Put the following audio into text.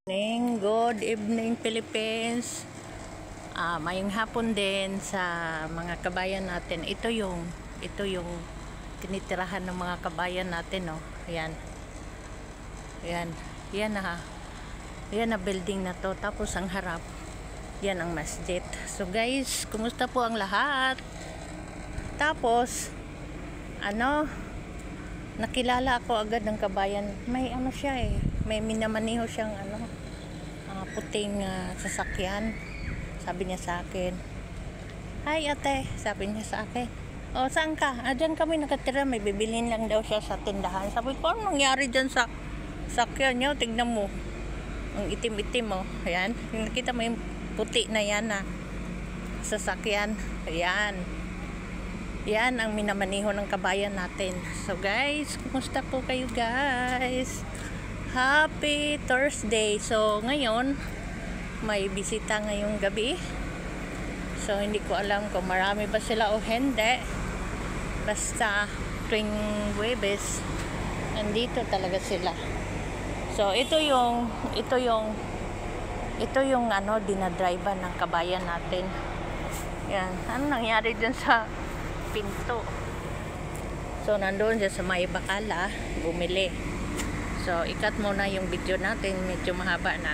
Good evening Philippines. Mayong hapon din sa mga kabayan natin. Ito yung tinitirahan ng mga kabayan natin, no. Ayan. Ayan. Yan na building na to. Tapos ang harap, yan ang masjid. So guys, kumusta po ang lahat? Tapos nakilala ako agad ng kabayan. May siya may minamaniho siyang puting sasakyan. Sabi niya sa akin, "Hi ate," sabi niya sa akin. "O, saan ka?" "Diyan kami nakatira, may bibilhin lang daw siya sa tindahan." Sabi ko, "Ano nangyari dyan sa sakyan niyo? Tignan mo, ang itim-itim mo." Ayan, nakita mo yung puti na yan na sasakyan. Ayan, yan ang minamaniho ng kabayan natin. So guys, kumusta po kayo guys? Happy Thursday. So ngayon may bisita ngayong gabi. So hindi ko alam kung marami ba sila o hindi. Basta tuwing Huwebes nandito talaga sila. So ito yung dinadrivean ng kabayan natin. Yan, ano nangyari dyan sa pinto? So nandoon siya sa may bakala bumili. So ikat mo na yung video natin, medyo mahaba na.